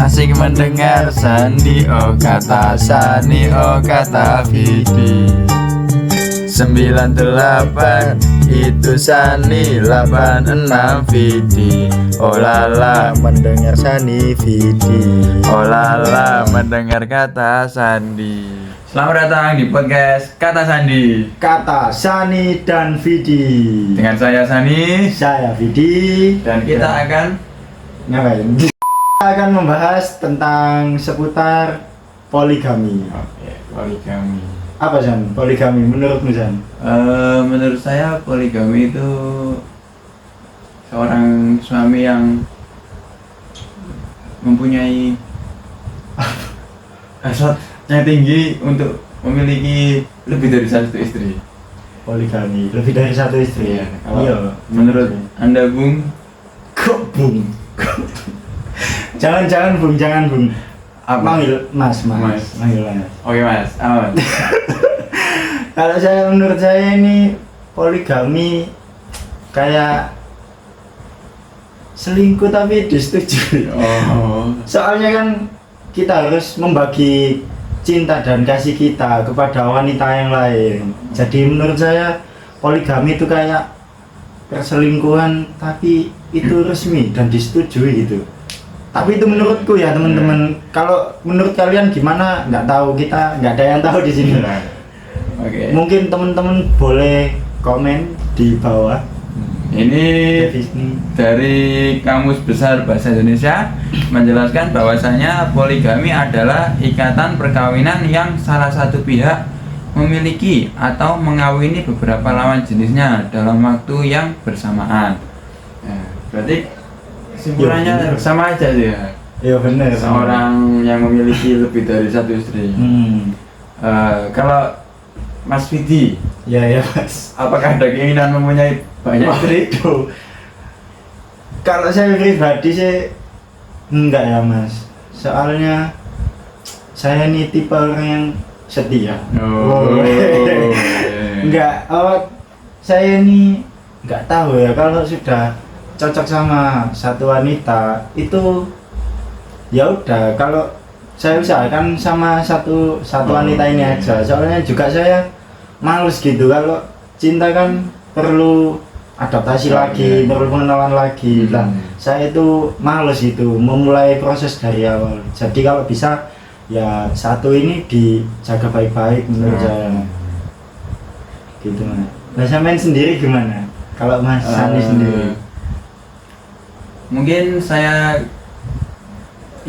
Asik mendengar Sandi, oh kata Sani, oh kata Vidi. 98 itu Sani, 86 Vidi. Oh lala mendengar Sani Vidi. oh lala mendengar kata Sandi. Selamat datang di podcast Kata Sandi. Kata Sani dan Vidi. Dengan saya Sani Saya Vidi. dan kita akan ngapain? Kita akan membahas tentang seputar poligami. poligami. Apa San? Poligami menurutmu San? Menurut saya poligami itu seorang suami yang mempunyai hasratnya tinggi untuk memiliki lebih dari satu istri. Poligami lebih dari satu istri. Iya. Iya. Menurut Anda, Bung? Kok Bung? Jangan Bung, jangan Bung. Apa? Manggil Mas. Mas. Manggil Mas. Oke Mas, aman. Kalau menurut saya ini poligami kayak selingkuh tapi disetujui. Oh. Soalnya kan kita harus membagi cinta dan kasih kita kepada wanita yang lain. Jadi menurut saya poligami itu kayak perselingkuhan tapi itu resmi dan disetujui gitu. Tapi itu menurutku ya teman-teman. Kalau menurut kalian gimana? Nggak tahu, kita nggak ada yang tahu di sini. Oke. Mungkin teman-teman boleh komen di bawah. Ini Disney. dari Kamus Besar Bahasa Indonesia menjelaskan bahwasanya poligami adalah ikatan perkawinan yang salah satu pihak memiliki atau mengawini beberapa lawan jenisnya dalam waktu yang bersamaan. Nah, berarti kesimpulannya sama aja sih ya. Iya benar. Seorang yang memiliki lebih dari satu istri. Kalau Mas Vidi, Ya Mas. apakah ada keinginan mempunyai banyak istri? Itu. Kalau saya pribadi sih enggak ya Mas. Soalnya saya ini tipe orang yang setia. Enggak, saya ini enggak tahu ya kalau sudah cocok sama satu wanita itu ya udah, kalau saya usahakan sama satu wanita ini aja. Soalnya juga saya males gitu, kalau cinta kan perlu adaptasi lagi, perlu pengenalan lagi. Lah, saya itu males itu memulai proses dari awal. Jadi kalau bisa ya satu ini dijaga baik-baik menurut saya. Gitu Mas. Nah, saya main sendiri gimana? Kalau Mas Sani sendiri? Mungkin saya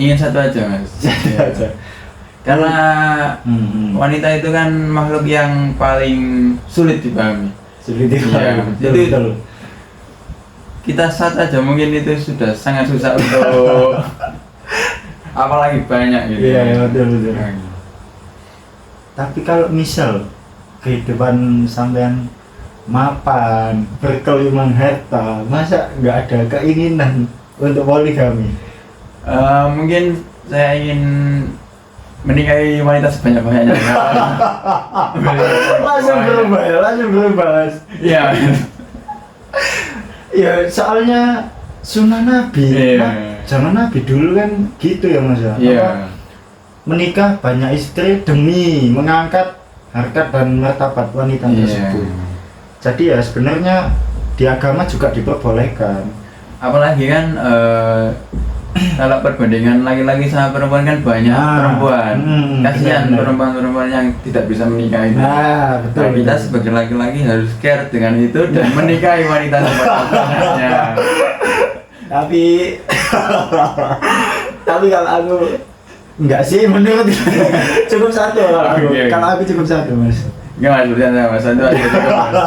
ingin satu aja Mas. Satu aja. Karena wanita itu kan makhluk yang paling sulit dipahami. Sulit Iya, jadi kita satu aja mungkin itu sudah sangat susah untuk apalagi banyak gitu. Iya, betul. Tapi kalau misal kehidupan sampean mapan, berkelimangan harta, masa nggak ada keinginan untuk poligami? Mungkin saya ingin menikahi wanita sebanyak-banyaknya. langsung berubah. Iya. Ya soalnya sunnah Nabi. Iya. Zaman Nabi dulu kan gitu ya Mas ya. Iya. Menikah banyak istri demi mengangkat harkat dan martabat wanita tersebut. Jadi ya sebenarnya di agama juga diperbolehkan. Apalagi kan kalau perbandingan laki-laki sama perempuan kan banyak perempuan. Kasihan benar. perempuan-perempuan yang tidak bisa menikahi. Nah, betul. Nah, kita sebagai laki-laki harus care dengan itu dan menikahi wanita sebanyak-banyaknya. Tapi kalau aku enggak sih, menurut cukup satu kalau aku. Oke. Kalau aku cukup satu Mas. Enggak Mas, bercanda Mas, satu aja cukup, Mas.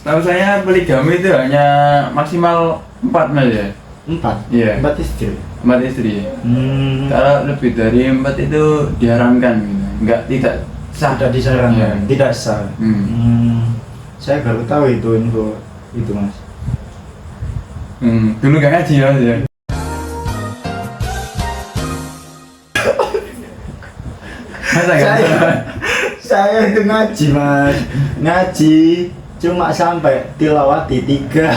Tahu saya poligami itu hanya maksimal 4 Mas ya. 4? Iya. 4 istri? 4 istri. Kalau lebih dari 4 itu diharamkan gitu. Tidak sah. Tidak disarankan, Iya. tidak sah. Saya baru tahu itu info itu Mas. Dulu gak ngaji ya Mas ya. Masa gak Saya itu ngaji Mas. Ngaji cuma sampai tilawati 3.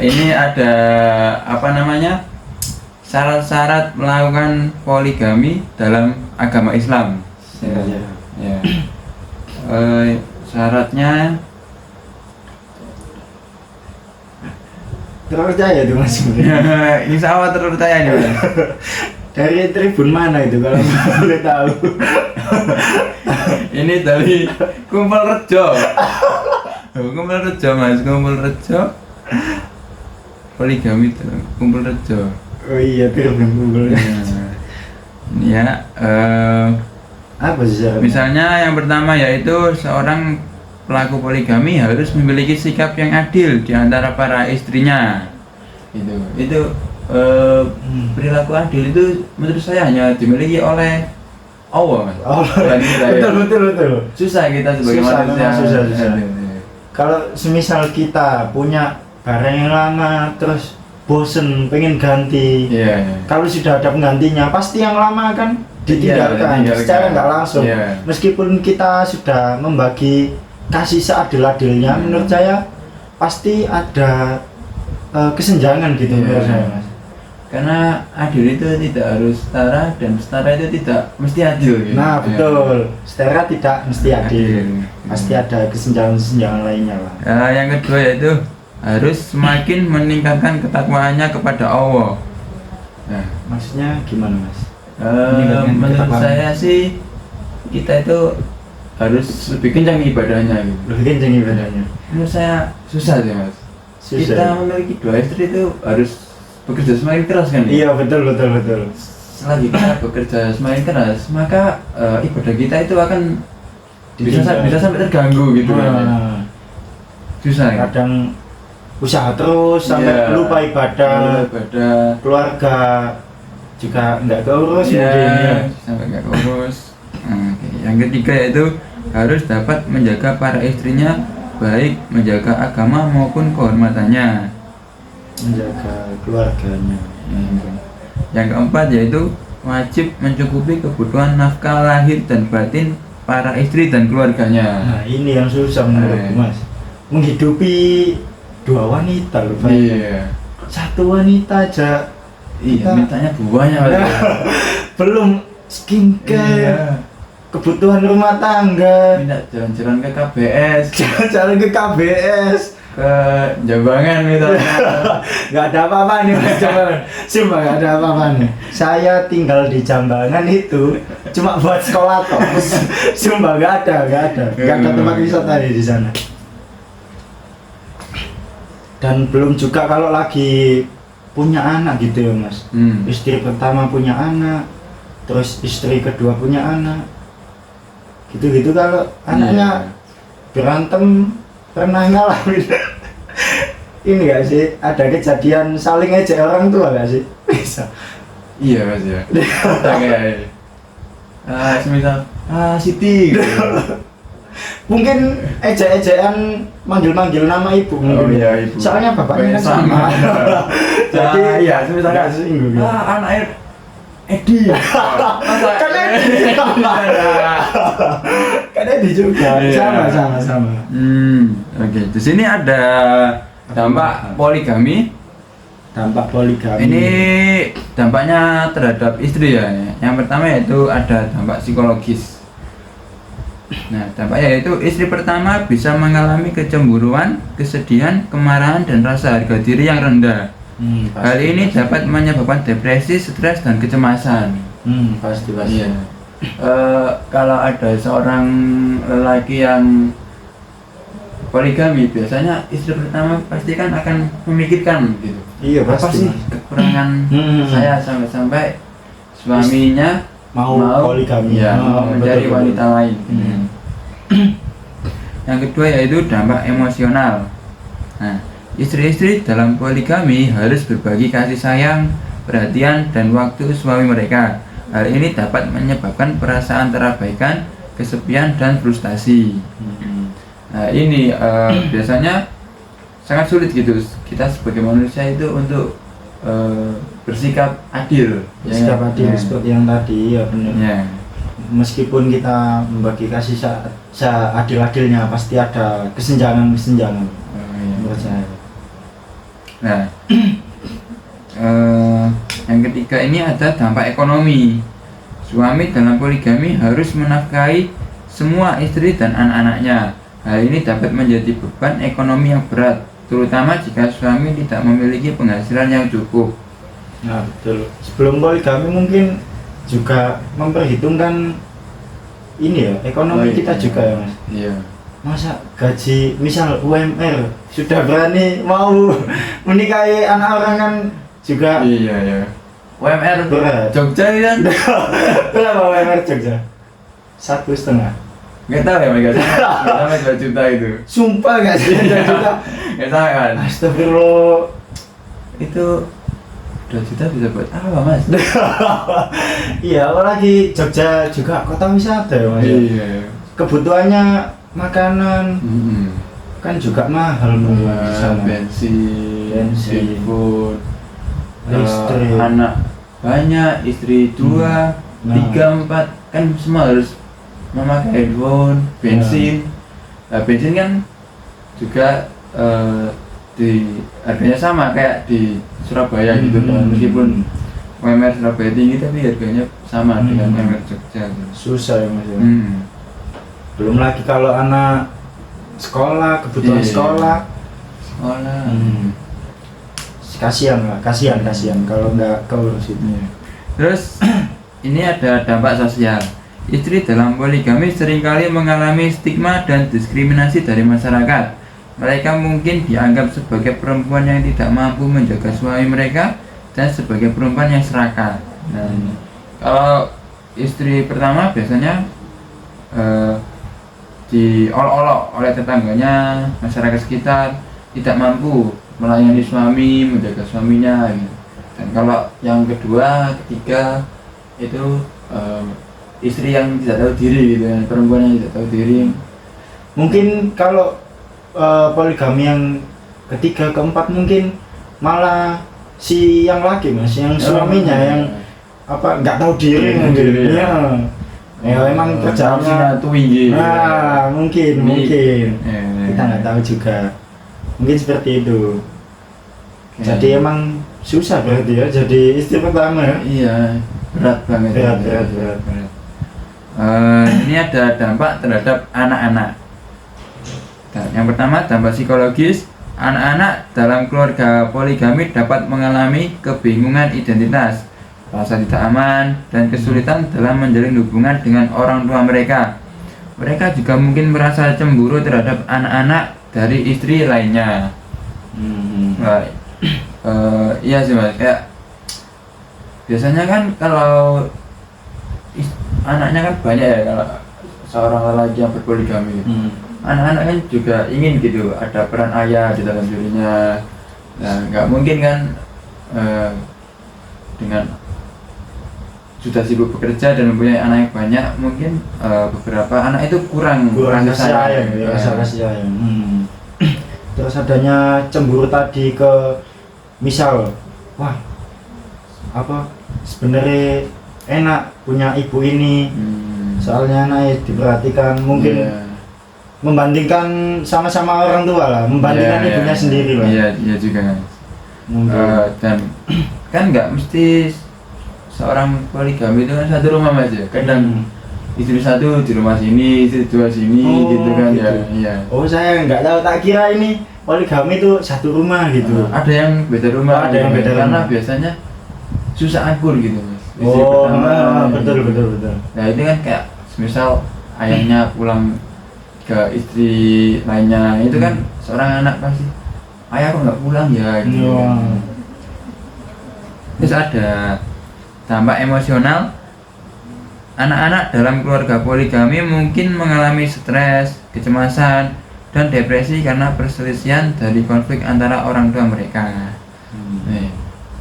ini ada apa namanya syarat-syarat melakukan poligami dalam agama Islam. Ya. Syaratnya terpercaya tuh Mas. insya Allah terpercaya nih Mas. Dari tribun mana itu kalau boleh tahu? Ini dari Kumpul Rejo. Kumpul Rejo Mas, Kumpul Rejo. Poligami itu Kumpul Rejo. Oh iya, tribun kumpul. Ini ya, Apa sih syaratnya? misalnya yang pertama yaitu seorang pelaku poligami harus memiliki sikap yang adil di antara para istrinya. Itu perilaku adil itu menurut saya hanya dimiliki oleh Allah Mas. Bukan kita, ya. Betul. Susah kita sebagai Susah, manusia. memang susah. Kalau semisal kita punya barang yang lama terus bosen pengen ganti, Iya. kalau sudah ada penggantinya pasti yang lama kan ditinggalkan, ditinggalkan. secara nggak langsung. Iya. Meskipun kita sudah membagi kasih seadil-adilnya, menurut saya pasti ada kesenjangan gitu Iya. menurut saya Mas. Karena adil itu tidak harus setara dan setara itu tidak mesti adil. Gitu. Nah betul, setara tidak mesti adil, Adil. pasti ada kesenjangan-kesenjangan lainnya lah. Yang kedua yaitu harus semakin meningkatkan ketakwaannya kepada Allah. Nah, Maksudnya gimana Mas? Meningkatkan menurut ketakwaan. saya sih kita itu harus lebih kencang ibadahnya gitu. Lebih kenceng ibadahnya. Menurut saya susah sih Mas. Susah. Kita memiliki dua istri itu harus bekerja semakin keras kan? Iya betul. Selagi kita bekerja semakin keras, maka ibadah kita itu akan bisa sampai terganggu gitu kan? Nah, Susah ya? kadang usaha terus sampai Iya. lupa ibadah, keluarga juga nggak keurus mungkin ya. Iya, sampai nggak urus. Oke. Yang ketiga yaitu harus dapat menjaga para istrinya, baik menjaga agama maupun kehormatannya. Menjaga keluarganya. Yang keempat yaitu wajib mencukupi kebutuhan nafkah lahir dan batin para istri dan keluarganya. Nah ini yang susah menurutku Mas, menghidupi dua wanita loh Pak. Iya. Satu wanita aja Iya, mintanya buahnya Pak. belum skincare, Iya. kebutuhan rumah tangga, Minta jalan-jalan ke KBS, jalan ke KBS. ke Jambangan misalnya. Nggak ada apa-apa nih Mas Jambangan. Sumpah nggak ada apa-apa nih. Saya tinggal di Jambangan itu cuma buat sekolah toh. Sumpah nggak ada tempat wisata di sana. Dan belum juga kalau lagi punya anak gitu ya Mas. Istri pertama punya anak, terus istri kedua punya anak. Gitu-gitu kalau anaknya berantem pernah ngalamin ini gak sih, ada kejadian saling ejek orang tua gak sih? Bisa. Iya Mas ya. Kayak semisal Siti gitu. Mungkin ejek-ejekan manggil-manggil nama ibu mungkin. Oh iya, ibu. Soalnya bapaknya kan sama. Jadi ya semisal nggak singgung. anaknya Edi. Kan Edi. Kan Edi juga. Iya. Sama. Oke. Di sini ada dampak poligami. Dampak poligami. Ini dampaknya terhadap istri ya. Yang pertama yaitu ada dampak psikologis. Nah, dampaknya yaitu istri pertama bisa mengalami kecemburuan, kesedihan, kemarahan, dan rasa harga diri yang rendah. Hal ini dapat menyebabkan depresi, stres, dan kecemasan. Pasti. Iya. Kalau ada seorang lelaki yang poligami, biasanya istri pertama pasti kan akan memikirkan gitu. Iya Apa pasti. sih kekurangan saya sampai suaminya Mau poligami. ya, mau mencari betul. wanita lain. Yang kedua yaitu dampak emosional. Nah, istri-istri dalam poligami harus berbagi kasih sayang, perhatian, dan waktu suami mereka. Hal ini dapat menyebabkan perasaan terabaikan, kesepian, dan frustasi. Nah, ini biasanya sangat sulit gitu kita sebagai manusia itu untuk bersikap adil. Sikap adil Ya. seperti yang tadi ya benar. Ya. Meskipun kita membagi kasih seadil-adilnya pasti ada kesenjangan Oh, iya. menurut saya. Nah, yang ketiga ini ada dampak ekonomi. Suami dalam poligami harus menafkahi semua istri dan anak-anaknya. Hal ini dapat menjadi beban ekonomi yang berat, terutama jika suami tidak memiliki penghasilan yang cukup. Nah, betul. Sebelum poligami mungkin juga memperhitungkan ini ya, ekonomi kita juga ya, Mas. Iya. Masa gaji misal UMR sudah berani mau menikahi anak orang kan juga Iya ya. UMR berat. Jogja kan? Berapa UMR Jogja? 1,5. Nggak tahu ya mereka. Nggak sampai 2 juta itu. Sumpah gak sih 2 juta? Nggak sampai kan? Astagfirullah. Itu 2 juta bisa buat apa mas? Iya, apalagi Jogja juga kota wisata ya Mas. Iya. Kebutuhannya makanan kan juga mahal di sana. Bensin, seafood, Listrik. anak banyak, istri 2, Nah. 3, 4 kan semua harus memakai handphone, bensin. Nah, bensin kan juga di harganya sama kayak di Surabaya gitu kan, meskipun UMR Surabaya tinggi tapi harganya sama dengan UMR Jogja. Susah ya Mas. Hmm. Belum lagi kalau anak sekolah, kebutuhan Iya. sekolah. Sekolah. Kasihan lah, kasihan kalau nggak keurus itu. Terus ini ada dampak sosial. Istri dalam poligami seringkali mengalami stigma dan diskriminasi dari masyarakat. Mereka mungkin dianggap sebagai perempuan yang tidak mampu menjaga suami mereka dan sebagai perempuan yang serakah. Nah, kalau istri pertama biasanya diolok-olok oleh tetangganya, masyarakat sekitar, tidak mampu melayani suami, menjaga suaminya gitu. Dan kalau yang kedua, ketiga itu istri yang tidak tahu diri gitu, perempuan yang tidak tahu diri. Mungkin kalau poligami yang ketiga, keempat mungkin malah si yang laki Mas, yang suaminya yang apa nggak tahu diri mungkin. Ya. Ya emang kerjaannya tinggi. Nah, mungkin Ya. kita nggak tahu juga. Mungkin seperti itu. Ya. Jadi emang susah berarti ya jadi istri pertama ya. Iya, berat banget. Berat. Ini ada dampak terhadap anak-anak. Dan yang pertama dampak psikologis. Anak-anak dalam keluarga poligami dapat mengalami kebingungan identitas, rasa tidak aman, dan kesulitan dalam menjalin hubungan dengan orang tua mereka. Mereka juga mungkin merasa cemburu terhadap anak-anak dari istri lainnya. Nah, iya sih mas, kayak biasanya kan kalau anaknya kan banyak ya, kalau seorang lelaki yang berpoligami, anak-anak kan juga ingin gitu ada peran ayah di dalam dirinya. Nah, nggak mungkin kan dengan sudah sibuk bekerja dan mempunyai anak yang banyak, mungkin beberapa anak itu kurang kasih sayang, ya, rasa kasih sayang. Terus adanya cemburu tadi ke misal, wah apa sebenarnya enak punya ibu ini, soalnya anak diperhatikan, mungkin membandingkan sama-sama orang tua lah, membandingkan ibunya sendiri lah. Iya juga. Dan kan nggak mesti seorang poligami itu kan satu rumah mas ya, kadang istri satu di rumah sini, istri dua sini, gitu kan gitu. Ya. Iya. Oh saya nggak tahu, tak kira ini poligami itu satu rumah gitu. Ada yang beda rumah, ada yang beda karena rumah. biasanya susah akur gitu mas. Istri Oh pertama, betul. Nah ini kan kayak misal ayahnya pulang ke istri lainnya, itu kan seorang anak pasti ayah kok nggak pulang ya gitu. Terus ada dampak emosional. Anak-anak dalam keluarga poligami mungkin mengalami stres, kecemasan, dan depresi karena perselisihan dari konflik antara orang tua mereka.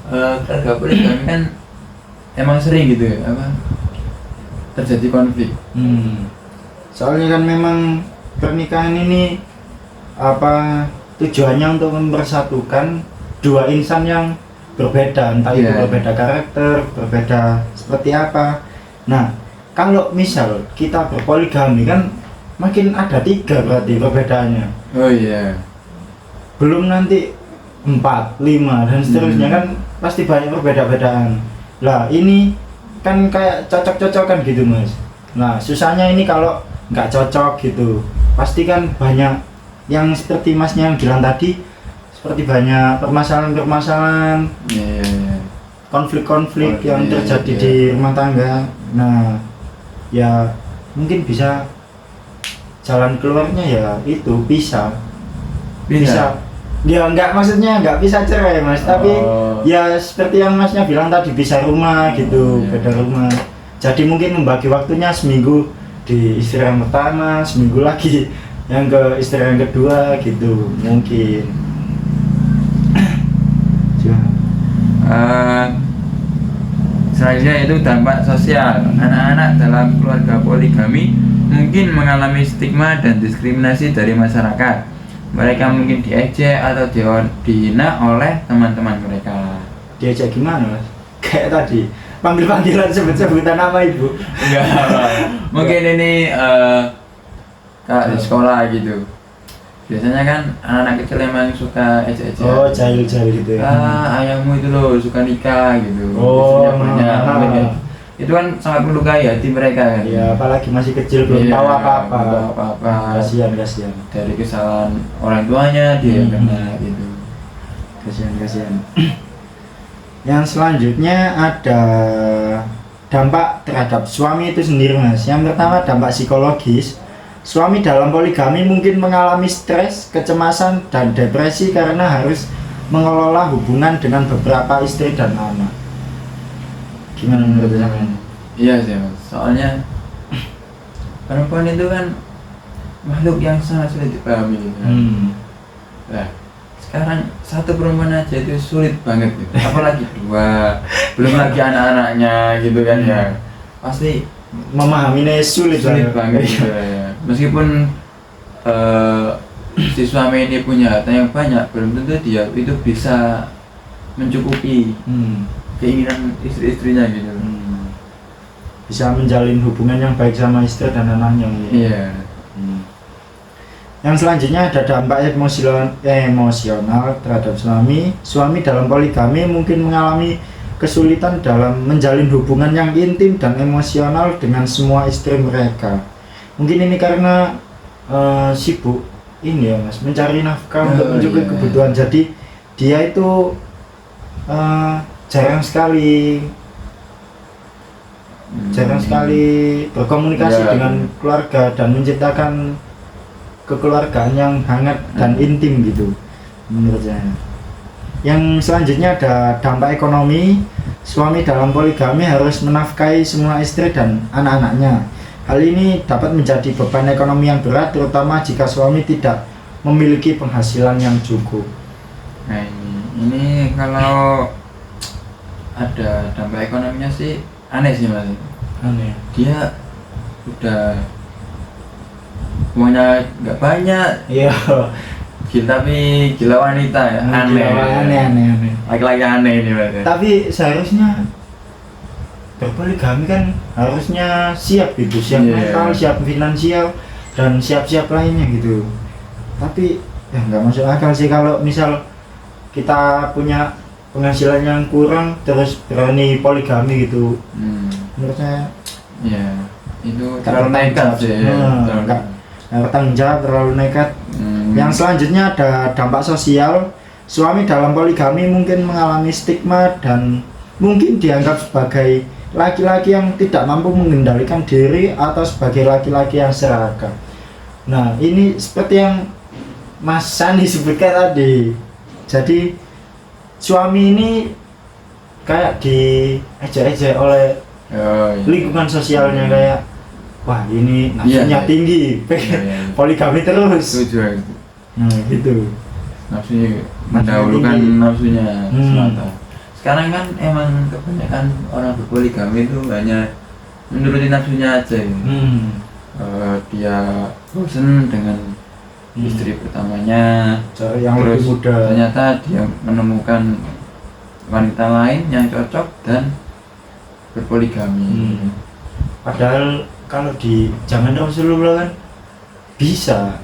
Keluarga poligami kan emang sering gitu ya, terjadi konflik. Soalnya kan memang pernikahan ini tujuannya untuk mempersatukan dua insan yang berbeda, entah itu berbeda karakter, berbeda seperti apa. Nah, kalau misal kita berpoligami kan makin ada 3 berarti perbedaannya. Oh iya. Belum nanti 4, 5 dan seterusnya kan pasti banyak perbedaan-bedaan. Lah ini kan kayak cocok-cocokan gitu Mas. Nah susahnya ini kalau nggak cocok gitu, pasti kan banyak yang seperti Masnya yang bilang tadi, seperti banyak permasalahan-permasalahan, konflik-konflik yang terjadi di rumah tangga. Nah ya mungkin bisa jalan keluarnya ya itu bisa ya nggak, maksudnya nggak bisa cerai Mas, tapi ya seperti yang Masnya bilang tadi bisa rumah gitu, beda rumah. Jadi mungkin membagi waktunya seminggu di istri yang pertama, seminggu lagi yang ke istri yang kedua gitu mungkin. Selanjutnya itu dampak sosial. Anak-anak dalam keluarga poligami mungkin mengalami stigma dan diskriminasi dari masyarakat. Mereka mungkin diejek atau dihina oleh teman-teman mereka. Diejek gimana Mas? Kayak tadi panggil-panggilan sebut-sebutan nama ibu. Enggak. Mungkin ini kayak di sekolah gitu. Biasanya kan anak-anak kecil emang suka ejek-ejek. Oh, jahil-jahil gitu ya. Ayahmu itu loh suka nikah gitu. Oh, Itu kan sangat melukai hati mereka kan. Ya, apalagi masih kecil belum tahu apa-apa. Kasihan. Dari kesalahan orang tuanya dia yang kena gitu. Kasihan. Yang selanjutnya ada dampak terhadap suami itu sendiri Mas. Yang pertama dampak psikologis. Suami dalam poligami mungkin mengalami stres, kecemasan, dan depresi karena harus mengelola hubungan dengan beberapa istri dan anak. Gimana menurut Anda? Iya sih Mas, soalnya perempuan itu kan makhluk yang sangat sulit dipahami gitu kan. Nah, sekarang satu perempuan aja itu sulit banget gitu. Apalagi dua, belum lagi anak-anaknya gitu kan ya. Pasti memahaminya sulit banget gitu ya. Meskipun si suami ini punya harta yang banyak, belum tentu dia itu bisa mencukupi keinginan istri-istrinya gitu. Bisa menjalin hubungan yang baik sama istri dan anaknya. Iya. Yang selanjutnya ada dampak emosional terhadap suami. Suami dalam poligami mungkin mengalami kesulitan dalam menjalin hubungan yang intim dan emosional dengan semua istri mereka. Mungkin ini karena sibuk ini ya Mas, mencari nafkah untuk mencukupi kebutuhan. Jadi dia itu jarang sekali berkomunikasi dengan keluarga dan menciptakan kekeluargaan yang hangat dan intim gitu menurut saya. Yang selanjutnya ada dampak ekonomi. Suami dalam poligami harus menafkahi semua istri dan anak-anaknya. Hal ini dapat menjadi beban ekonomi yang berat, terutama jika suami tidak memiliki penghasilan yang cukup. Nah ini kalau ada dampak ekonominya sih aneh sih Mas. Aneh. Dia udah uangnya nggak banyak. Iya. Tapi gila wanita ya. Aneh. Laki-laki aneh ini Mas. Tapi seharusnya berpoligami kan harusnya siap gitu, siap mental, siap finansial, dan siap-siap lainnya gitu. Tapi ya nggak masuk akal sih kalau misal kita punya penghasilan yang kurang terus berani poligami gitu. Menurut saya ya itu terlalu nekat sih. Tanggung jawab terlalu nekat. Yang selanjutnya ada dampak sosial. Suami dalam poligami mungkin mengalami stigma dan mungkin dianggap sebagai laki-laki yang tidak mampu mengendalikan diri atau sebagai laki-laki yang serakah. Nah ini seperti yang Mas Sandi sebutkan tadi. Jadi suami ini kayak diejek-ejek oleh lingkungan sosialnya, kayak wah ini nafsunya tinggi, poligami terus. Nah gitu. Nafsunya mendahulukan nafsunya semata. Sekarang kan emang kebanyakan orang berpoligami itu hanya menuruti nafsunya aja gitu. Dia bosan dengan istri pertamanya, yang terus lebih muda. Ternyata dia menemukan wanita lain yang cocok dan berpoligami. Padahal kalau di zaman Rasulullah kan bisa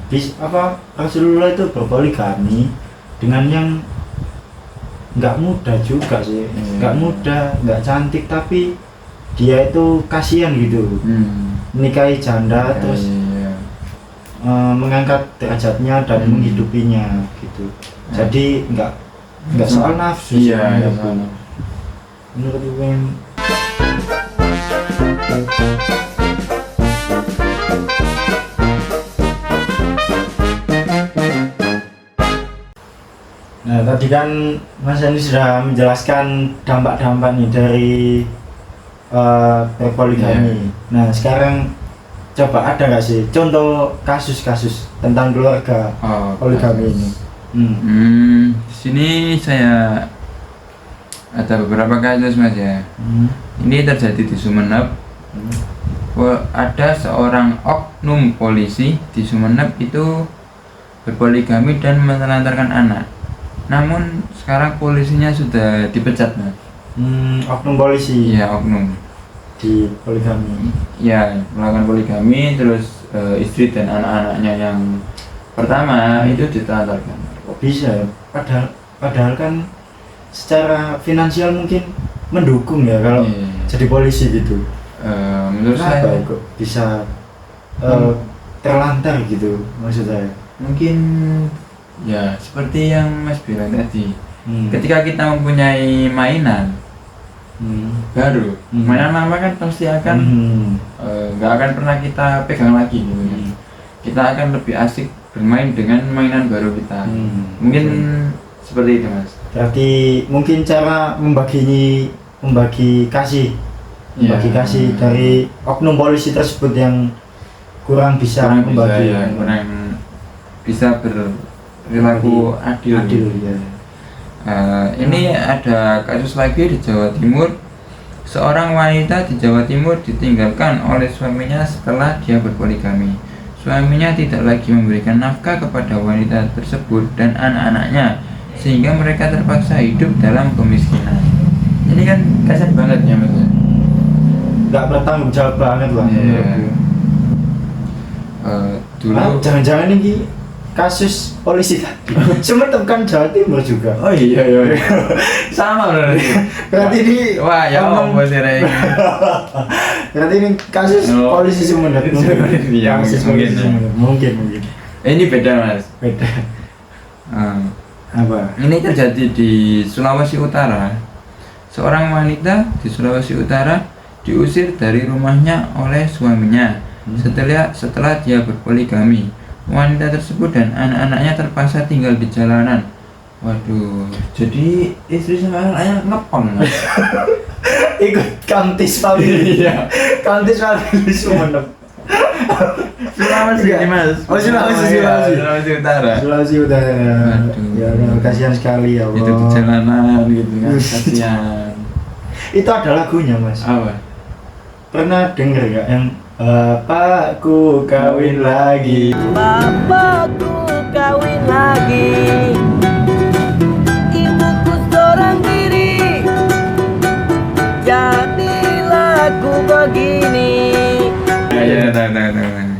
Rasulullah itu berpoligami dengan yang nggak muda juga sih, Iya. nggak muda, nggak cantik, tapi dia itu kasihan gitu, nikahi janda terus Iya. mengangkat derajatnya dan menghidupinya gitu. Jadi nggak soal nafsu sih, Iya, iya, menurutku. soal. Menurutku yang Nah, tadi kan Mas Andi sudah menjelaskan dampak-dampak nih dari berpoligami. Nah, sekarang coba ada nggak sih contoh kasus-kasus tentang keluarga Oh, poligami kasus. ini? Di sini saya ada beberapa kasus Mas ya. Ini terjadi di Sumeneb. Ada seorang oknum polisi di Sumeneb itu berpoligami dan menelantarkan anak. Namun sekarang polisinya sudah dipecat Mas. Oknum polisi Iya, oknum. di poligami. Ya, melakukan poligami terus istri dan anak-anaknya yang pertama itu ditelantarkan. Kok bisa ya? Padahal kan secara finansial mungkin mendukung ya kalau Iya. jadi polisi gitu. Menurut Kenapa saya ya kok bisa terlantar gitu maksud saya? mungkin ya seperti yang Mas bilang tadi, Hmm. ketika kita mempunyai mainan baru, Hmm. mainan lama kan pasti akan nggak akan pernah kita pegang lagi gitu ya. Kita akan lebih asik bermain dengan mainan baru kita. Mungkin seperti itu Mas. Berarti mungkin cara membagi kasih dari oknum polisi tersebut yang kurang bisa Kurang bisa membagi ya, kurang bisa berperilaku adil. ya. Ini ada kasus lagi di Jawa Timur. Seorang wanita di Jawa Timur ditinggalkan oleh suaminya setelah dia berpoligami. Suaminya tidak lagi memberikan nafkah kepada wanita tersebut dan anak-anaknya, sehingga mereka terpaksa hidup dalam kemiskinan. Ini kan kasihan banget ya Mas. Nggak bertanggung jawab banget lah. Iya. menurutku. Dulu Jangan-jangan ini kasus polisi tadi Sumeneb kan Jawa Timur juga. oh iya sama berarti. Berarti ini Wah ya ngomong- ampun sih Rey. Berarti ini kasus Oh. polisi Sumeneb. Iya, Kasus mungkin, polisi ya. Sumeneb. Mungkin. Ini beda Mas. Beda. Eh, Apa? Ini terjadi di Sulawesi Utara. Seorang wanita di Sulawesi Utara diusir dari rumahnya oleh suaminya setelah dia berpoligami. Wanita tersebut dan anak-anaknya terpaksa tinggal di jalanan. Waduh, jadi istri sama anaknya ngepong Mas. Ikut kantis family. Iya. Kantis family Sumeneb. Sulawesi Mas. Oh, Sulawesi. Sulawesi Utara. Sulawesi Utara. Aduh. Ya, kasihan sekali ya Allah. Itu di jalanan gitu kan, kasihan. Itu ada lagunya Mas. Apa? Pernah denger gak yang Bapakku kawin lagi? Bapakku kawin lagi, ibuku seorang diri, jadilah aku begini. Ya, tahu.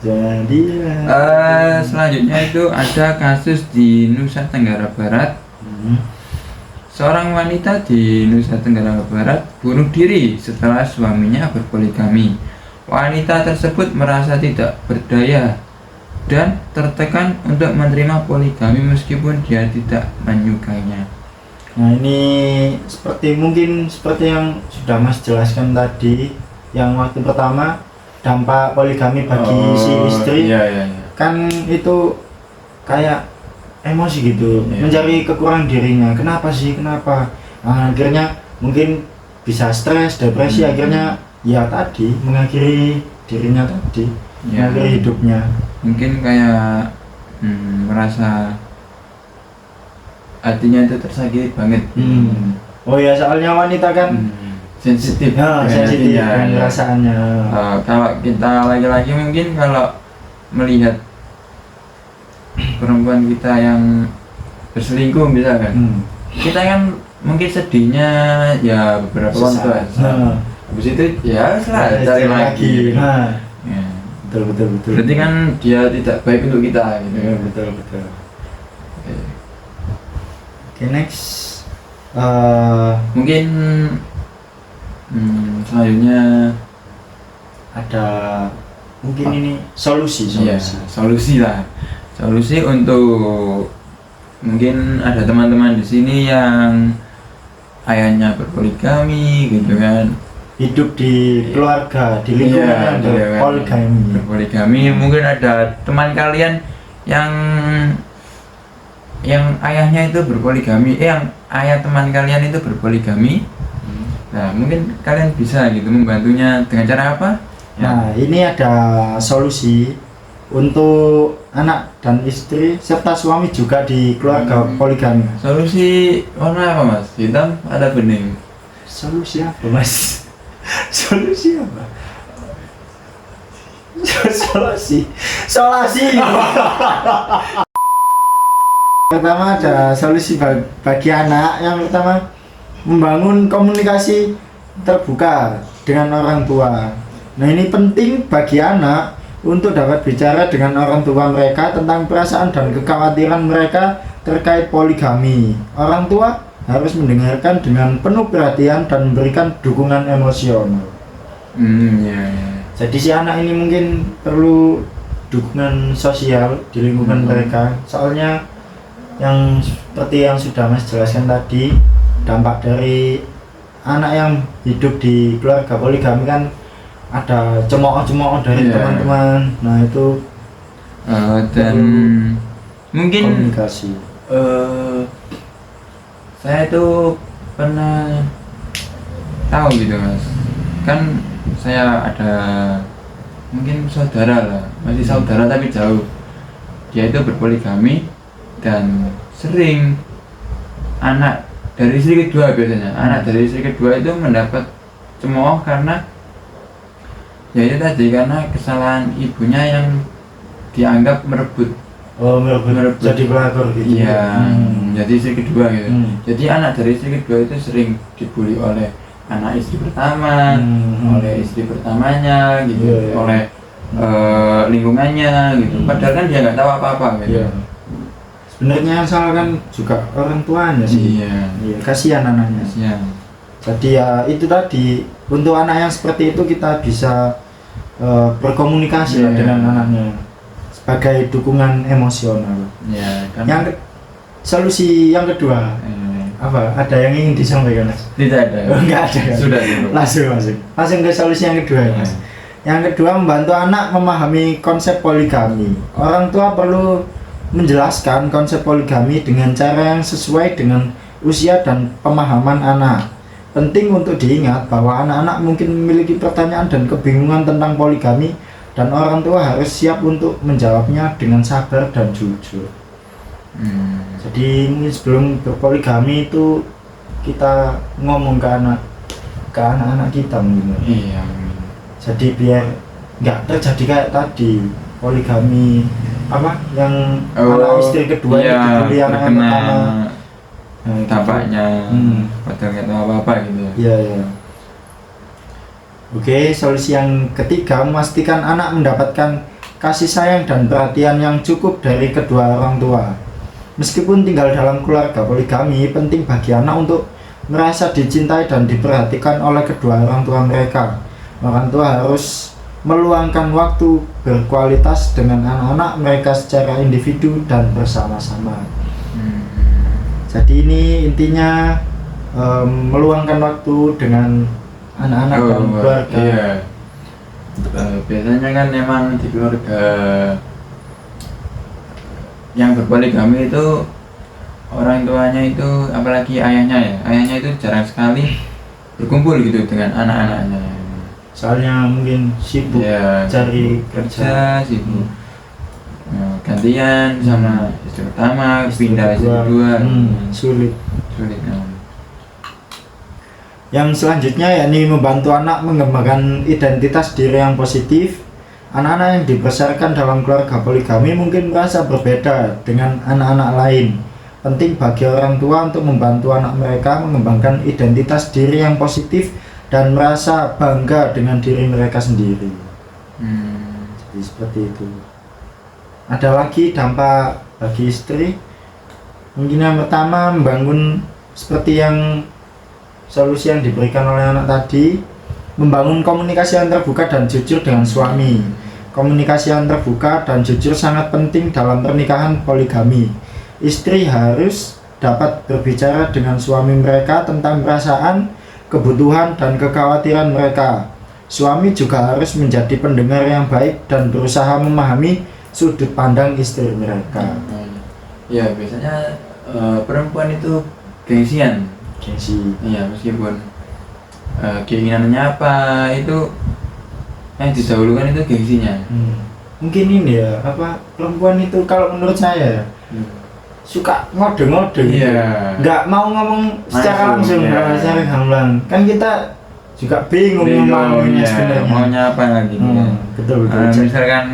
Jadilah. Selanjutnya itu ada kasus di Nusa Tenggara Barat. Seorang wanita di Nusa Tenggara Barat bunuh diri setelah suaminya berpoligami. Wanita tersebut merasa tidak berdaya dan tertekan untuk menerima poligami meskipun dia tidak menyukainya. Nah, ini mungkin seperti yang sudah Mas jelaskan tadi, yang waktu pertama dampak poligami bagi si istri. Iya. Kan itu kayak emosi gitu, Iya. mencari kekurangan dirinya. Kenapa? Nah, akhirnya mungkin bisa stres, depresi, akhirnya ya tadi mengakhiri dirinya tadi, Ya. mengakhiri hidupnya. Mungkin kayak merasa hatinya itu tersakiti banget. Oh ya, soalnya wanita kan Sensitif ya, dengan sensitif hatinya, dengan ya. perasaannya. Kalau kita laki-laki mungkin kalau melihat perempuan kita yang berselingkuh misalkan, kita kan mungkin sedihnya ya beberapa waktu Sesaat. aja. Habis itu ya setelah cari lagi. Nah, Ya. betul. Berarti kan dia tidak baik untuk kita gitu. Ya, betul. Oke. Oke, Oke, next. Mungkin selanjutnya Ada mungkin ini solusi. iya, solusi lah. Solusi untuk mungkin ada teman-teman di sini yang ayahnya berpoligami gitu kan. Hidup di keluarga, di lingkungan Iya, yang di lingkungan berpoligami. berpoligami. Mungkin ada teman kalian yang ayahnya itu berpoligami, yang ayah teman kalian itu berpoligami. Nah, mungkin kalian bisa gitu membantunya dengan cara apa? Ya. Nah, ini ada solusi untuk anak dan istri serta suami juga di keluarga poligami. Solusi warna apa mas? Hitam ada bening? Solusi apa, Mas? Solusi apa? Solusi. Pertama ada solusi bagi anak. Yang pertama membangun komunikasi terbuka dengan orang tua. Nah, ini penting bagi anak untuk dapat bicara dengan orang tua mereka tentang perasaan dan kekhawatiran mereka terkait poligami. Orang tua harus mendengarkan dengan penuh perhatian dan memberikan dukungan emosional. Ya. Jadi si anak ini mungkin perlu dukungan sosial di lingkungan mereka. Soalnya yang seperti yang sudah Mas jelaskan tadi, dampak dari anak yang hidup di keluarga poligami kan ada cemooh-cemooh dari teman-teman. Nah, itu Dan mungkin komunikasi. saya itu pernah tahu gitu mas, kan saya ada mungkin saudara lah, masih saudara tapi jauh. Dia itu berpoligami dan sering anak dari istri kedua biasanya, anak dari istri kedua itu mendapat cemooh karena ya itu tadi, karena kesalahan ibunya yang dianggap merebut Jadi pelakor gitu. iya. Jadi istri kedua gitu. Jadi anak dari istri kedua itu sering dibully oleh anak istri pertama, oleh istri pertamanya gitu, Iya. oleh lingkungannya gitu. Padahal kan dia nggak tahu apa-apa gitu. Iya. Sebenarnya yang salah kan juga orang tuanya sih. Iya. Kasihan anaknya. Iya. Jadi ya itu tadi, untuk anak yang seperti itu kita bisa berkomunikasi lah dengan anaknya sebagai dukungan emosional. Iya. Kan. Solusi yang kedua apa? Ada yang ingin disampaikan, Mas? Tidak ada. Enggak ada. Sudah cukup. Langsung ke solusi yang kedua ya, Mas. Yang kedua, membantu anak memahami konsep poligami. Orang tua perlu menjelaskan konsep poligami dengan cara yang sesuai dengan usia dan pemahaman anak. Penting untuk diingat bahwa anak-anak mungkin memiliki pertanyaan dan kebingungan tentang poligami, dan orang tua harus siap untuk menjawabnya dengan sabar dan jujur. Jadi sebelum berpoligami itu kita ngomong ke anak-anak kita mungkin. Iya. Jadi biar nggak terjadi kayak tadi poligami apa yang anak istri kedua iya, yang dibully anak yang pertama. Nah, tampaknya padahal nggak tahu apa-apa gitu ya. Iya, iya. Oke, solusi yang ketiga, memastikan anak mendapatkan kasih sayang dan perhatian yang cukup dari kedua orang tua. Meskipun tinggal dalam keluarga poligami, penting bagi anak untuk merasa dicintai dan diperhatikan oleh kedua orang tua mereka. Orang tua harus meluangkan waktu berkualitas dengan anak-anak mereka secara individu dan bersama-sama. Jadi ini intinya meluangkan waktu dengan anak-anak dan keluarga. Iya. Biasanya kan memang di keluarga yang berpoligami itu orang tuanya itu, apalagi ayahnya itu jarang sekali berkumpul gitu dengan anak-anaknya. Soalnya mungkin sibuk cari kerja. Sibuk. Gantian sama istri pertama, pindah istri kedua. Sulit. Ya. Yang selanjutnya yakni membantu anak mengembangkan identitas diri yang positif. Anak-anak yang dibesarkan dalam keluarga poligami mungkin merasa berbeda dengan anak-anak lain. Penting bagi orang tua untuk membantu anak mereka mengembangkan identitas diri yang positif dan merasa bangga dengan diri mereka sendiri. Jadi seperti itu. Ada lagi dampak bagi istri. Mungkin yang pertama membangun seperti yang solusi yang diberikan oleh anak tadi, membangun komunikasi yang terbuka dan jujur dengan suami. Komunikasi yang terbuka dan jujur sangat penting dalam pernikahan poligami. Istri harus dapat berbicara dengan suami mereka tentang perasaan, kebutuhan, dan kekhawatiran mereka. Suami juga harus menjadi pendengar yang baik dan berusaha memahami sudut pandang istri mereka. Ya biasanya perempuan itu gengsian. Gengsi. Iya meskipun keinginannya apa itu yang didahulukan itu gengsinya. Mungkin ini ya perempuan itu kalau menurut saya suka ngode-ngode gitu. Iya. Nggak mau ngomong secara langsung, iya. secara gamblang. Kan kita juga bingung ngomongnya ya, sebenarnya. maunya apa lagi ya. Betul. Misalkan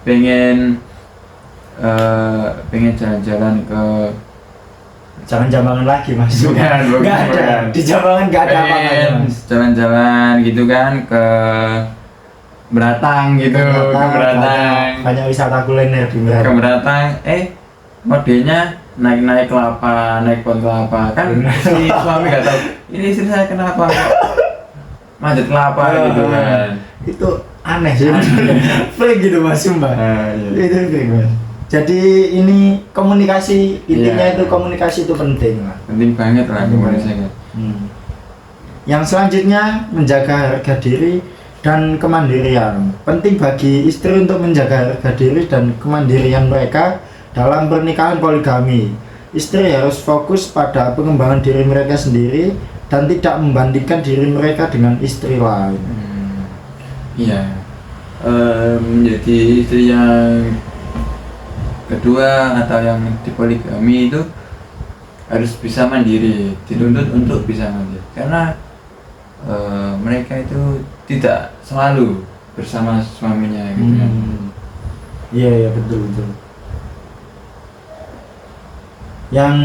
pengen jalan-jalan ke Jangan jambangan lagi mas. bukan Nggak ada. Di jambangan nggak ada apa-apa pengen mas. jalan-jalan gitu kan ke Beratang gitu, ke Beratang. Banyak wisata kuliner di Ke Beratang. Beratang, modenya naik kelapa, naik pohon kelapa kan si suami nggak tahu ini istri saya kenapa manjat kelapa gitu kan. Itu aneh sih mas. Freak gitu mas sumpah. Iya. Itu freak mas. Jadi ini komunikasi, intinya Iya. itu komunikasi itu penting lah. Penting banget lah komunikasi. Yang selanjutnya menjaga harga diri dan kemandirian. Penting bagi istri untuk menjaga harga diri dan kemandirian mereka dalam pernikahan poligami. Istri harus fokus pada pengembangan diri mereka sendiri dan tidak membandingkan diri mereka dengan istri lain. Iya. Menjadi istri yang kedua atau yang di poligami itu harus bisa mandiri, dituntut untuk bisa mandiri karena mereka itu tidak selalu bersama suaminya gitu kan. Iya betul. Yang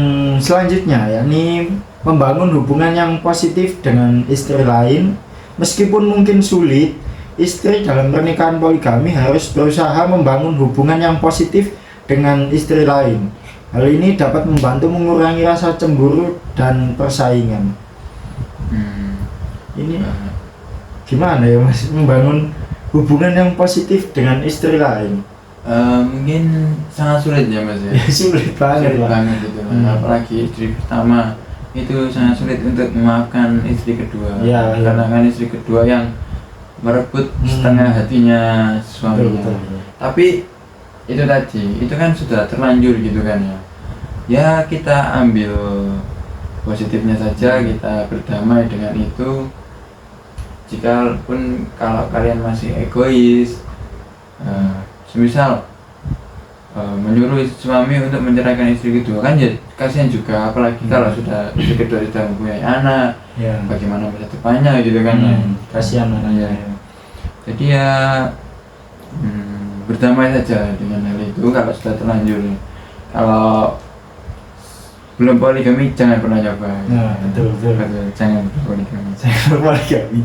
selanjutnya yakni membangun hubungan yang positif dengan istri lain. Meskipun mungkin sulit, istri dalam pernikahan poligami harus berusaha membangun hubungan yang positif dengan istri lain. Hal ini dapat membantu mengurangi rasa cemburu dan persaingan. Ini gimana ya mas, membangun hubungan yang positif dengan istri lain? Mungkin sangat sulit ya mas ya. Sulit banget Sulit lah. banget itu. Apalagi istri pertama itu sangat sulit untuk memaafkan istri kedua. Iya. Karena kan istri kedua yang merebut setengah hatinya suaminya. Betul. Tapi itu tadi, itu kan sudah terlanjur gitu kan ya. Ya kita ambil positifnya saja, kita berdamai dengan itu. Jikapun kalau kalian masih egois, semisal menyuruh suami untuk menceraikan istri kedua kan ya kasihan juga, apalagi kalau sudah istri kedua sudah mempunyai anak, Ya. bagaimana masa depannya gitu kan ya. Kasihan anaknya. Jadi ya berdamai saja dengan hal itu kalau sudah terlanjur. Kalau belum poligami jangan pernah coba. Nah, betul. Jangan poligami. Poligami.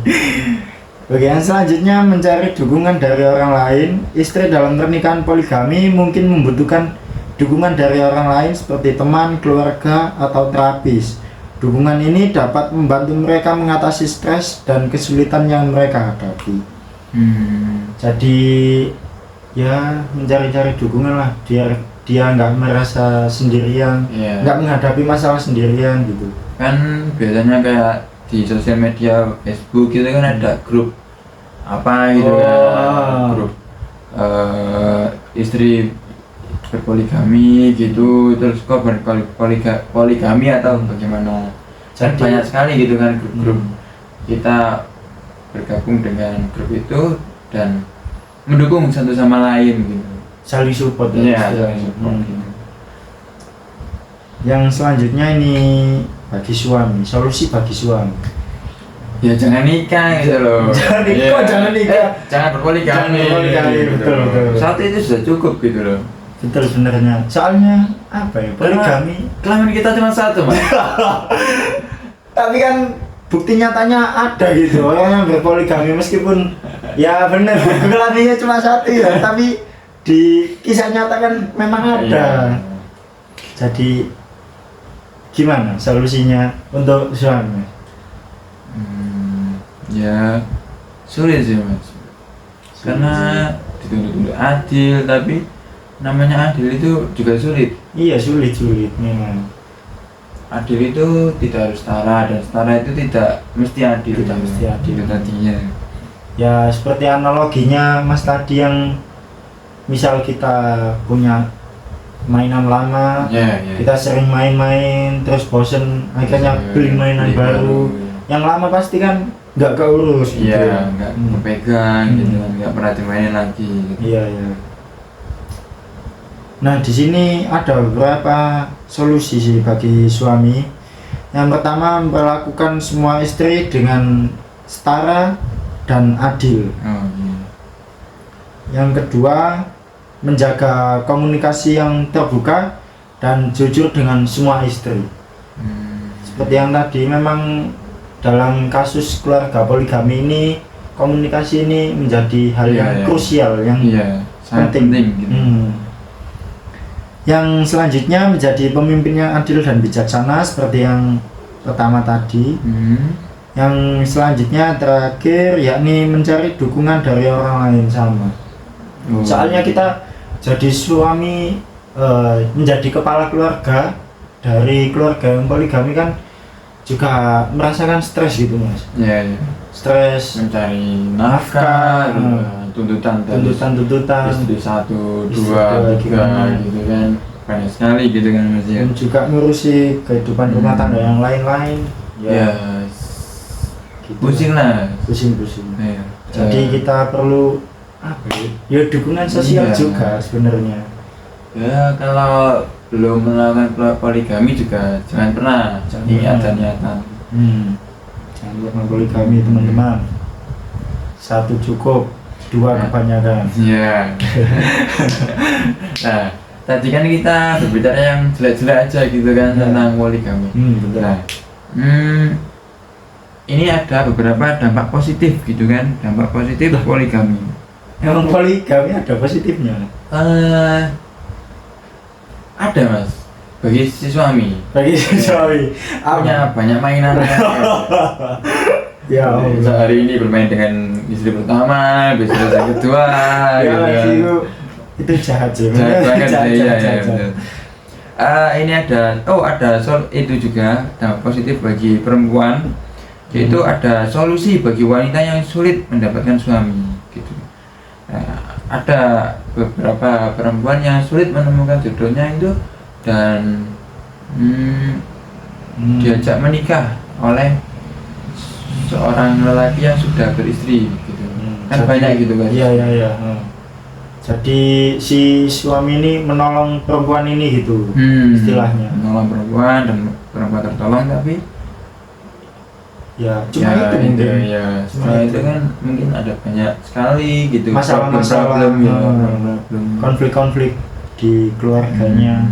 Oke, yang selanjutnya mencari dukungan dari orang lain. Istri dalam pernikahan poligami mungkin membutuhkan dukungan dari orang lain seperti teman, keluarga, atau terapis. Dukungan ini dapat membantu mereka mengatasi stres dan kesulitan yang mereka hadapi. Jadi ya mencari-cari dukungan lah, dia nggak merasa sendirian, Iya. nggak menghadapi masalah sendirian gitu. Kan biasanya kayak di sosial media Facebook gitu kan ada grup apa gitu kan, grup istri berpoligami gitu, terus kok poligami atau bagaimana. Jadi- Banyak sekali gitu kan grup-grup. Kita bergabung dengan grup itu dan mendukung satu sama lain gitu. Saling support Iya, istilahnya. saling support gitu. Yang selanjutnya ini bagi suami, solusi bagi suami. Ya jangan nikah gitu loh. Jangan nikah, Iya. jangan nikah. Jangan berpoligami. Jangan berpoligami, gitu betul, loh. betul. Satu itu sudah cukup gitu loh. Betul sebenarnya. Soalnya apa ya? Poligami. Kelamin kita cuma satu, Mas. Tapi kan bukti nyatanya ada gitu orang yang berpoligami meskipun ya benar kelaminnya cuma satu ya, tapi di kisah nyata kan memang ada. Iya. Jadi gimana solusinya untuk suami? Ya sulit sih mas, karena dituntut adil, tapi namanya adil itu juga sulit. Iya, sulit memang. Adil itu tidak harus setara, dan setara itu tidak mesti adil. Tidak mesti adil. Itu tadinya. Ya seperti analoginya Mas tadi, yang misal kita punya mainan lama, Ya. kita sering main-main terus bosen, akhirnya beli mainan baru. Yang lama pasti kan nggak keurus gitu. Iya, nggak kepegang gitu kan, nggak pernah dimainin lagi gitu. Iya. Nah, di sini ada beberapa solusi sih bagi suami. Yang pertama, memperlakukan semua istri dengan setara dan adil. Oh iya. Yang kedua, menjaga komunikasi yang terbuka dan jujur dengan semua istri. Seperti yang tadi, memang dalam kasus keluarga poligami ini, komunikasi ini menjadi hal yang krusial, yang sangat penting gitu. Yang selanjutnya, menjadi pemimpin yang adil dan bijaksana seperti yang pertama tadi. Yang selanjutnya terakhir, yakni mencari dukungan dari orang lain sama. Soalnya kita jadi suami, menjadi kepala keluarga dari keluarga yang poligami kan juga merasakan stres gitu mas. Iya. Stres Mencari nafkah, tuntutan istri 1, 2, 3 gitu kan, banyak sekali gitu kan mas ya. Dan juga ngurusi kehidupan rumah tangga yang lain-lain. Ya, gitu pusing lah. Pusing. Ya. Jadi kita perlu ya dukungan sosial juga sebenarnya. Ya kalau belum melakukan poligami juga jangan pernah niatan. Jangan lupa poligami teman-teman. 1 cukup, 2 kebanyakan. Iya. Nah, tadi kan kita berbicara yang jelek-jelek aja gitu kan tentang poligami. Betul. Nah, ini ada beberapa dampak positif gitu kan, dampak positif poligami. Emang poligami ada positifnya? Ada mas, bagi si suami. Bagi si suami Punya banyak mainan. Ya Allah. Sehari ini bermain dengan istri pertama, besok yang kedua. Ya gitu. itu jahat sih. Jahat banget. Jahat. Betul. Ini ada itu juga dampak positif bagi perempuan, yaitu ada solusi bagi wanita yang sulit mendapatkan suami gitu. Ada beberapa perempuan yang sulit menemukan jodohnya itu, dan diajak menikah oleh seorang lelaki yang sudah beristri gitu. Kan banyak gitu kan. Iya. Jadi si suami ini menolong perempuan ini gitu, istilahnya. Menolong perempuan, dan perempuan tertolong, tapi ya cuma itu mungkin. Ya, setelah itu kan mungkin ada banyak sekali gitu masalah-masalah, konflik-konflik di keluarganya.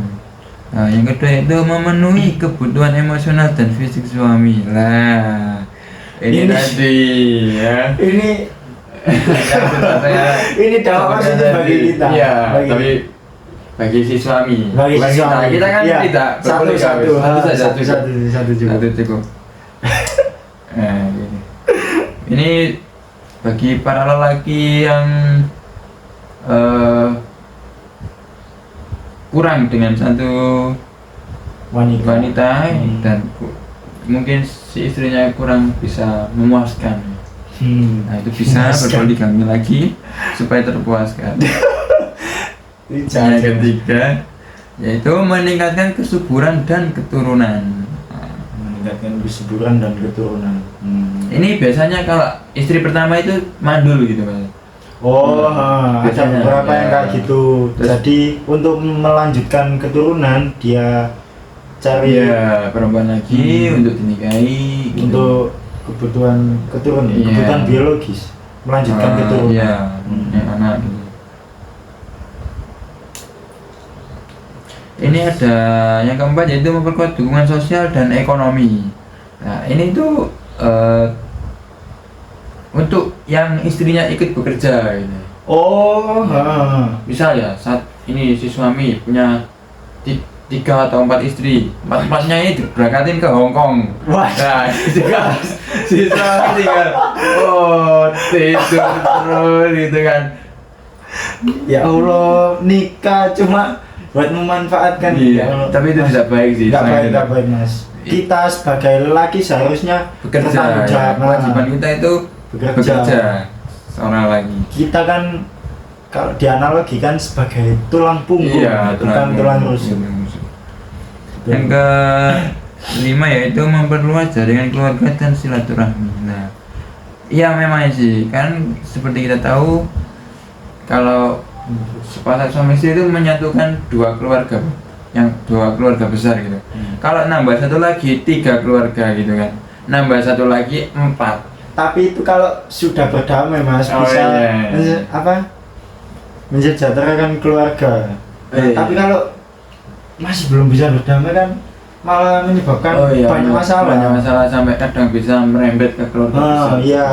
Nah, yang kedua itu memenuhi kebutuhan emosional dan fisik suami lah. Ini tadi ya. Ini dampak positif bagi kita. Iya, tapi bagi si suami. Bagi si suami. Kita kan tidak satu cukup. Nah, ini bagi para lelaki yang kurang dengan satu wanita dan mungkin si istrinya kurang bisa memuaskan. Nah, itu bisa berpoligami lagi supaya terpuaskan. Yang ketiga yaitu meningkatkan kesuburan dan keturunan. Ini biasanya kalau istri pertama itu mandul gitu mas. Ada beberapa yang kayak gitu. Jadi untuk melanjutkan keturunan dia cari perempuan lagi untuk dinikahi gitu. Untuk kebutuhan keturunan, kebutuhan biologis, melanjutkan keturunan. Anak gitu. Ini ada yang keempat yaitu memperkuat dukungan sosial dan ekonomi. Nah, ini tuh untuk yang istrinya ikut bekerja gitu. Oh, Misal ya saat ini si suami punya 3 atau 4 istri, 4-4-nya ini diberangkatin ke Hong Kong. Wah. Nah, sisa tinggal tidur terus gitu kan. Ya Allah, nikah cuma buat memanfaatkan. Iya, Ya Allah. tapi itu tidak baik sih. Nggak selain baik, itu. nggak baik mas. Kita sebagai lelaki seharusnya Bekerja, bertanggung ya. jawab. Kewajiban kita itu bekerja. Seorang lagi. Kita kan kalau dianalogikan sebagai tulang punggung, Iya, bukan tulang rusuk. Yang ke-5 yaitu memperluas jaringan keluarga dan silaturahmi. Nah, iya memang sih, kan seperti kita tahu kalau sepasang suami istri itu menyatukan dua keluarga, yang dua keluarga besar gitu. Kalau nambah satu lagi 3 keluarga gitu kan, nambah satu lagi 4. Tapi itu kalau sudah berdamai mas Oh, bisa iya. mensejahterakan keluarga. Nah, Iya. tapi kalau masih belum bisa berdamai kan malah menyebabkan banyak masalah. Banyak masalah sampai kadang bisa merembet ke keluarga besar. Iya.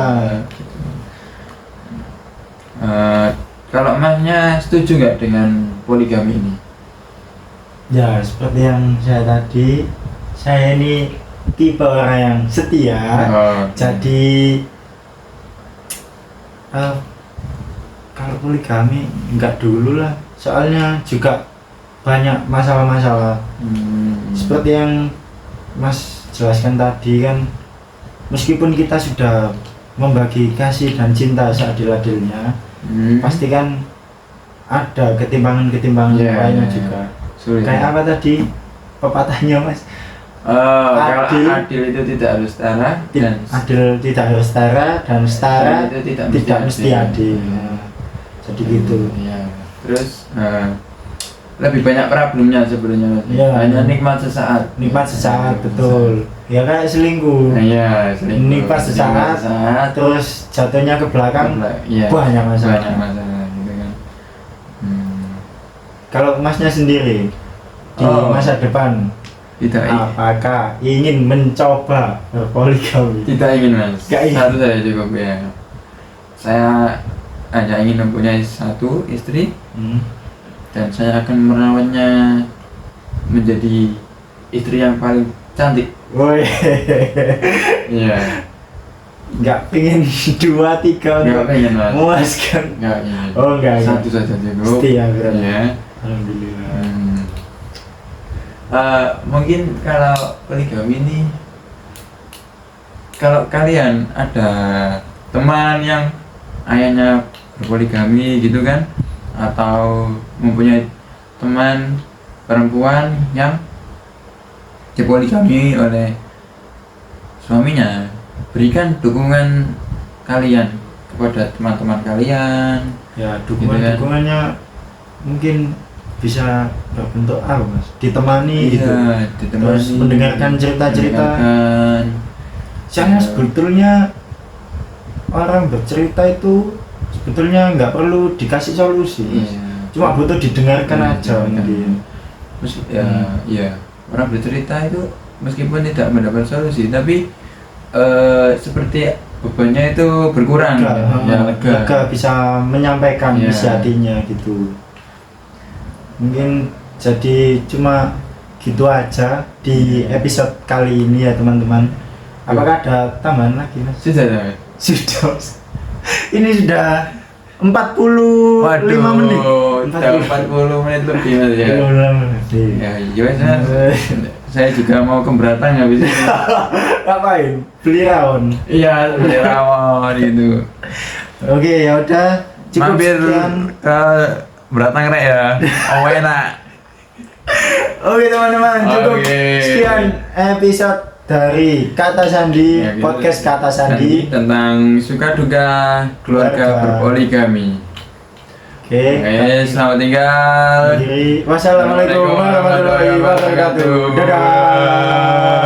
Kalau masnya setuju nggak dengan poligami ini? Ya seperti yang saya ini tipe orang yang setia. Jadi kalau poligami nggak dulu lah, soalnya juga banyak masalah-masalah. Seperti yang Mas jelaskan tadi kan, meskipun kita sudah membagi kasih dan cinta seadil-adilnya, pasti kan ada ketimbangan-ketimbangan lainnya juga. Sulit. Kayak apa tadi pepatahnya mas? Kalau Adil. adil itu tidak harus setara dan Adil tidak harus setara dan setara itu tidak mesti adil. Nah, Jadi gitu. Iya. Terus lebih banyak problemnya sebenarnya. Iya. Hanya nikmat sesaat. Nikmat sesaat betul. Ya kayak selingkuh. Nah, iya, selingkuh. Nikmat sesaat, terus jatuhnya ke belakang iya, banyak masalah. Banyak masalah gitu kan. Kalau masnya sendiri di masa depan Tidak apakah ingin mencoba berpoligami? tidak ingin mas. Nggak ingin. Satu saja cukup ya. Saya hanya ingin mempunyai satu istri dan saya akan merawatnya menjadi istri yang paling cantik. Woi, Iya. nggak pengen 2, 3 Nggak untuk pengen mas. memuaskan. Nggak ingin. Oh enggak. Satu saja cukup. Setia berarti. Iya. Alhamdulillah. Mungkin kalau poligami ini, kalau kalian ada teman yang ayahnya berpoligami gitu kan, atau mempunyai teman perempuan yang dipoligami oleh suaminya, berikan dukungan kalian kepada teman-teman kalian. Ya Gitu kan. dukungannya mungkin bisa berbentuk apa mas? Ditemani gitu. Ditemani, Terus mendengarkan cerita-cerita. mendengarkan. Soalnya sebetulnya orang bercerita itu sebetulnya nggak perlu dikasih solusi, Mas. Iya. Cuma butuh didengarkan Iya, aja didengarkan. mungkin. Terus ya orang bercerita itu meskipun tidak mendapat solusi, tapi seperti bebannya itu berkurang. Ya, lega bisa menyampaikan Iya. isi hatinya gitu. Mungkin jadi cuma gitu aja di episode kali ini ya teman-teman. Apakah ada tambahan lagi mas? Sudah ya? Sudah. Ini sudah 45 menit. Udah 40 menit lebih mas ya. 45 menit. Ya, iya mas. Saya juga mau ke Beratang habis ini. Ngapain? Beli rawon. Iya, beli rawon gitu. Oke, ya udah cukup Mampir sekian. ke Beratang rek ya. Oh enak. Oke teman-teman, cukup Oke. sekian episode dari Kata Sandi, Ya, gitu. podcast Kata Sandi. Tentang suka duka keluarga berpoligami. Oke. Oke, selamat tinggal. Wassalamualaikum warahmatullahi wabarakatuh. Dadah.